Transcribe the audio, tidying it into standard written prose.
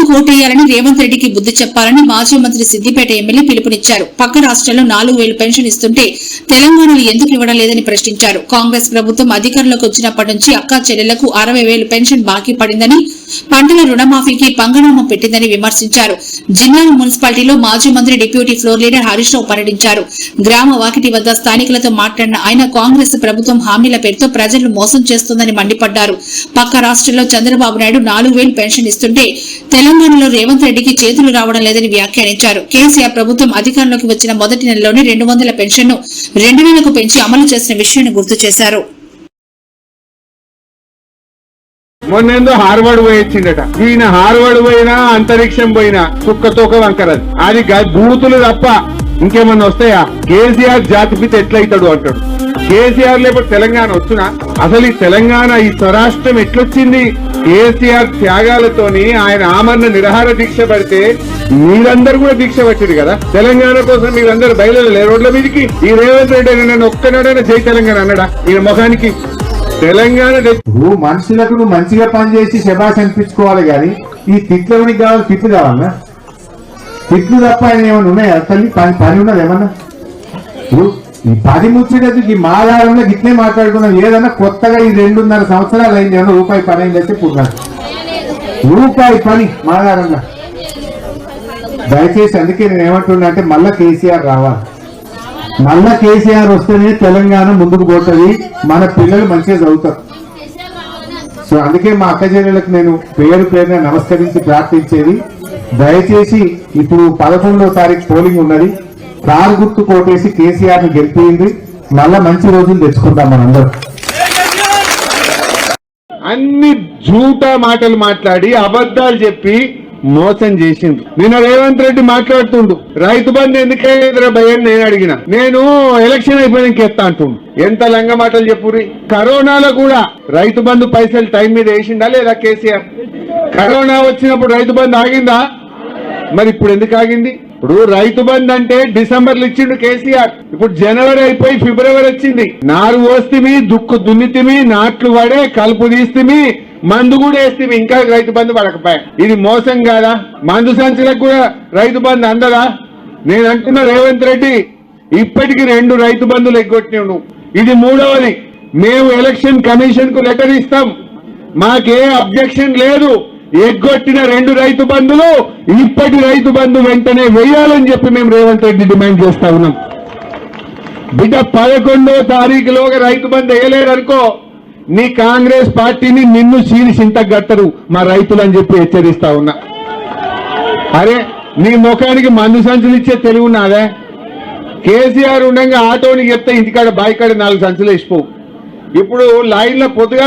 గుర్తుకు ఓటేయాలని రేవంత్ రెడ్డికి బుద్ధి చెప్పాలని మాజీ మంత్రి సిద్దిపేట ఎమ్మెల్యే పిలుపునిచ్చారు. పక్క రాష్ట్రాల్లో 4,000 పెన్షన్ ఇస్తుంటే తెలంగాణలో ఎందుకు ఇవ్వడం లేదని ప్రశ్నించారు. కాంగ్రెస్ ప్రభుత్వం అధికారంలోకి వచ్చినప్పటి నుంచి అక్కా చెల్లెలకు 60,000 పెన్షన్ బాకీ పడిందని, పంటల రుణమాఫీకి పంగనామం పెట్టిందని విమర్శించారు. జిన్నారం మున్సిపాలిటీలో మాజీ మంత్రి deputy floor leader Harish Rao పర్యటించారు. గ్రామ వాకిటి వద్ద స్థానికులతో మాట్లాడిన ఆయన కాంగ్రెస్ ప్రభుత్వం హామీల పేరుతో ప్రజలను మోసం చేస్తోందని మండిపడ్డారు. పక్క రాష్ట్రంలో చంద్రబాబు నాయుడు 4,000 పెన్షన్ ఇస్తుంటే తెలంగాణలో రేవంత్ రెడ్డికి చేతులు రావడం లేదని వ్యాఖ్యానించారు. కేసీఆర్ ప్రభుత్వం అధికారంలోకి వచ్చిన మొదటి నెలలోనే 200 పెన్షన్ ను 2,000కు పెంచి అమలు చేసిన విషయాన్ని గుర్తు చేశారు. మొన్నేందో హార్వర్డ్ పోయిండట. ఈయన హార్వర్డ్ పోయినా అంతరిక్షం పోయినా కుక్కతోక వంకరది. అది బూతులు తప్ప ఇంకేమన్నా వస్తాయా? కేసీఆర్ జాతిపిత ఎట్లయితాడు అంటాడు. కేసీఆర్ లేకపోతే తెలంగాణ వచ్చినా? అసలు ఈ తెలంగాణ ఈ స్వరాష్ట్రం ఎట్లొచ్చింది? కేసీఆర్ త్యాగాలతోని ఆయన ఆమరణ నిరాహార దీక్ష పడితే మీరందరూ కూడా దీక్ష పట్టింది కదా. తెలంగాణ కోసం మీరందరూ బయలుదేరలే రోడ్ల మీదకి. ఈ రేవంత్ రెడ్డి నన్ను ఒక్కనాడైనా జై తెలంగాణ అన్నాడా? ఈయన ముఖానికి తెలంగాణ మనుషులకు నువ్వు మంచిగా పనిచేసి శబాష్ అనిపించుకోవాలి కానీ ఈ తిట్లవనికి కావాలి. తిట్లు కావాలన్నా? తిట్లు తప్ప ఆయన ఏమన్నా ఉన్నాయా? తల్లి పని ఉన్నది ఏమన్నా? ఈ 10 ముచ్చేటది ఈ మాదారంలో గిట్లే మాట్లాడుకున్నాం. ఏదన్నా కొత్తగా ఈ 2.5 సంవత్సరాలు అయింది ఏమన్నా రూపాయి పని అయిందంటే పుట్టినాడు. రూపాయి పని మాదారంలో. దయచేసి అందుకే నేను ఏమంటున్నా అంటే మళ్ళా కేసీఆర్ రావాలి. మళ్ళా కేసీఆర్ వస్తేనే తెలంగాణ ముందుకు పోతుంది, మన పిల్లలు మంచిగా చదువుతారు. సో అందుకే మా అక్క చెల్లెలకు నేను పేరున నమస్కరించి ప్రార్థించేది, దయచేసి ఇప్పుడు 11వ తారీఖు పోలింగ్ ఉన్నది. కారు గుర్తు కోటేసి కేసీఆర్ ను గెలిపింది. మళ్ళా మంచి రోజులు తెచ్చుకుందాం మనందరం. అన్ని జూటా మాటలు మాట్లాడి అబద్ధాలు చెప్పి మోసం చేసిండు. నిన్న రేవంత్ రెడ్డి మాట్లాడుతుండు రైతు బంధు ఎందుకైనా భయం నేను అడిగిన. నేను ఎలక్షన్ అయిపోయినాక ఎత్తా అంటుండు. ఎంత లంగ మాటలు చెప్పుర్రి. కరోనాలో కూడా రైతు బంధు పైసలు టైం మీద వేసిండా లేదా కేసీఆర్? కరోనా వచ్చినప్పుడు రైతు బంధు ఆగిందా? మరి ఇప్పుడు ఎందుకు ఆగింది? ఇప్పుడు రైతు బంధు అంటే డిసెంబర్లో ఇచ్చిండు కేసీఆర్. ఇప్పుడు జనవరి అయిపోయి ఫిబ్రవరి వచ్చింది. నారు పోస్తిమి, దుక్కు దున్నితిమి, నాట్లు పడే, కలుపు తీస్తిమి, మందు కూడా వేస్తే ఇంకా రైతు బంధు పడకపోయా. ఇది మోసం కాదా? మందు సంచులకు కూడా రైతు బంధు అందదా? నేను అంటున్నా రేవంత్ రెడ్డి ఇప్పటికి 2 రైతు బంధులు ఎగ్గొట్టినావు. ఇది 3వది. మేము ఎలక్షన్ కమిషన్ కు లెటర్ ఇస్తాం, మాకే అబ్జెక్షన్ లేదు. ఎగ్గొట్టిన 2 రైతు బంధులు ఇప్పటి రైతు బంధు వెంటనే వేయాలని చెప్పి మేము రేవంత్ రెడ్డి డిమాండ్ చేస్తా ఉన్నాం. బిడ్డ 11వ తారీఖులోగా రైతు బంధు వేయలేదనుకో నీ కాంగ్రెస్ పార్టీని నిన్ను చీల్చింతకు గట్టరు మా రైతులు అని చెప్పి హెచ్చరిస్తా ఉన్నా. అరే నీ ముఖానికి మందు సంచులు ఇచ్చే తెలివి ఉన్నాదే? కేసీఆర్ ఉండగా ఆటోని చెప్తే ఇంటికాడ బాయికాడ 4 సంచులు వేసిపోవు. ఇప్పుడు లైన్లో పొద్దుగాల